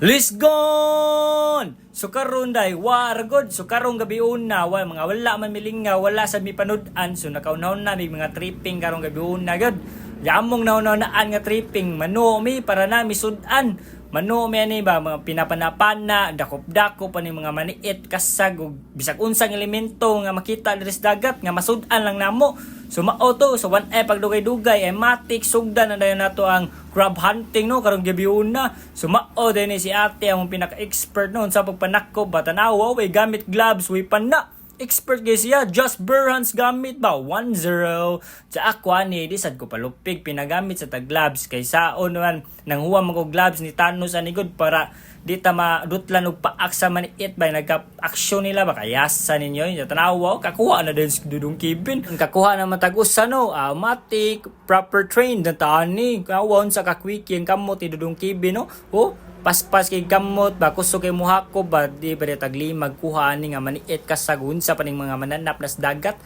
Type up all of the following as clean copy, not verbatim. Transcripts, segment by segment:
Let's go! So karon day, war god. So karong gabi una, mga wala man milingaw, wala sa mi panud-an. So nakaunahon na mi mga tripping karong gabi una god. Yamong naunaan nga tripping, mano mi para na mi sudan. Mano mi ani ba mga pinapanapana, dakop-dakop ani mga maniit kasag ug bisag unsang elemento nga makita diri sa dagat nga masudan lang namo. So mao to, so one pagdugay-dugay ay matik sugdan na dayon nato ang crab hunting no karong gabi una. So mao din si ate ang pinaka-expert noon sa pagpanakop batanaw way gamit gloves way pana. Expert guys siya, just bare hands gamit ba 1-0 sa ako ani di sad ko palupig pinagamit sa tag gloves kay saon man nang huwa man ko gloves ni Thanos ani good para di ta madutlan og paak sa maniit ba nagka-aksyon nila ba kayasa ninyo yung tanawa kakuha na din si Dudong Kevin kakuha na matag-usa no matic proper trained na tani kawon sa kakwiki ang kamot ni Dudong Kevin no paspas kay gamot ba kuso kay muhako ba di ba taglimag kuha ani nga maniit kasagun sa paning mga mananap nas dagat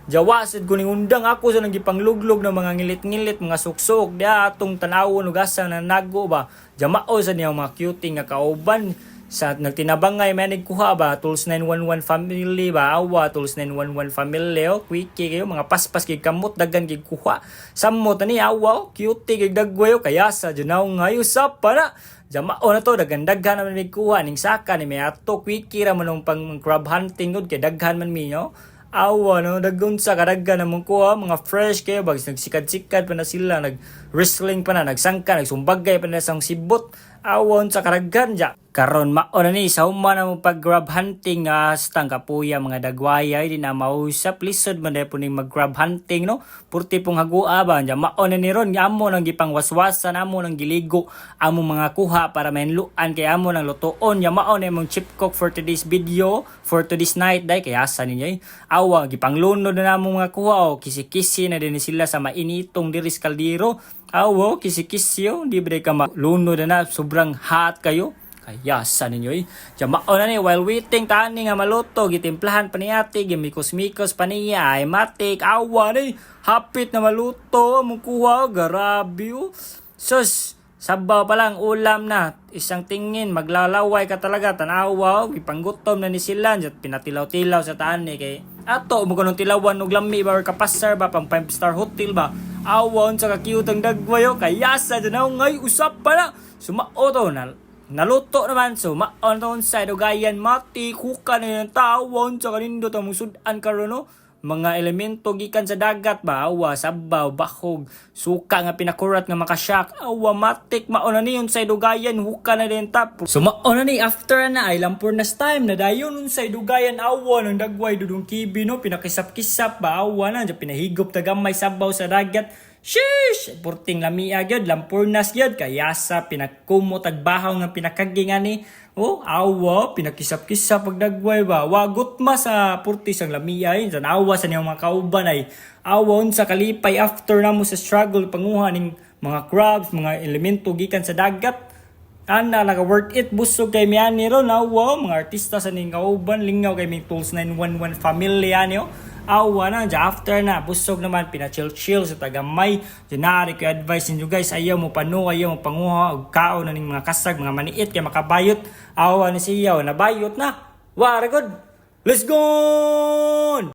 jawasid ko ning undang ako sa nagipangluglog ng mga ngilit-ngilit mga suksok dia atong tanawon ug asa na nago ba jamao sa niyang mga cutie nga kauban sa nagtinabangay manig kuha ba tools 911 family ba awa tools 911 family quickie kayo mga paspas kay kamot daghan kay kuha samot ani awa cutie kay dagwayo kaya sa junaw ngayo sa para jamao na to daghan-daghan naman may kuha ning saka ni may ato quickie ra man pang crab hunting gud kay daghan man mi no awa no dagon sa kadaghan namon kuha mga fresh kayo bag nagsikad-sikad pa na sila nag wrestling pa na nagsangka nagsumbagay pa na sang sibot awon sa karaghan ja karon mao na ni sa human na mo pag grab hunting stang kapuya mga dagwaya di na mausap lisod man po ning mag grab hunting no purti pong hagua ba ja mao na ni ron amo nang gipang waswasan amo nang giligo amo mga kuha para mahinluan kay amo nang lutoon ya mao na imong chip cook for today's video for today's night day kay asa ninyo awa gipanglunod na namo mga kuha o kisi-kisi na din sila sa mainitong diri sa kaldero awo kisi-kisyo di ba ka malunod na sobrang hot kayo kaya sa ninyo jamao na ni while waiting tani nga maluto gitimplahan pa ni ate gimikos-mikos pa niya ay matik awa ni hapit na maluto mong kuha grabe sus sabaw pa lang ulam na isang tingin maglalaway ka talaga tanawa gipanggutom na ni sila pinatilaw-tilaw sa tani kay ato mo kanong tilawan og lami ba or kapasar ba pang 5-star hotel ba awon sa ka-cute ang dagwayo kaya sa danaw ngay usap pa na sumao to na naluto naman so maon to sa dugayan mati kuka na yung tawon sa kanindot ang sudan karon no mga elemento gikan sa dagat ba awa sabaw bahog suka nga pinakurat nga makasyak awa matik mauna ni yung sa dugayan huka na din tap so mauna ni after na ay lampurnas time na dayon nun sa dugayan awa ng dagway Dudong Kevin no pinakisap-kisap ba awa na pinahigop tagamay sabaw sa dagat sheesh purting lamia gyud lampurnas gyud kaya sa pinagkumot ag bahaw nga pinakagingan ni awa pinakisap-kisap pagdagway ba wagot ma sa purti sang lamia sa awa sa niyang mga kauban ay awon sa kalipay after na mo sa struggle panguha ning mga crabs mga elemento gikan sa dagat ana naga worth it busog kay miani ron awa mga artista sa ning kauban lingaw kay may tools 911 family ani awa na ja after na busog naman pina-chill sa tagamay dinari ko advice ninyo guys ayaw mo panu ayaw mo panguha og kaon na ning mga kasag mga maniit kay makabayot awa ni siyaw nabayot na wara good let's go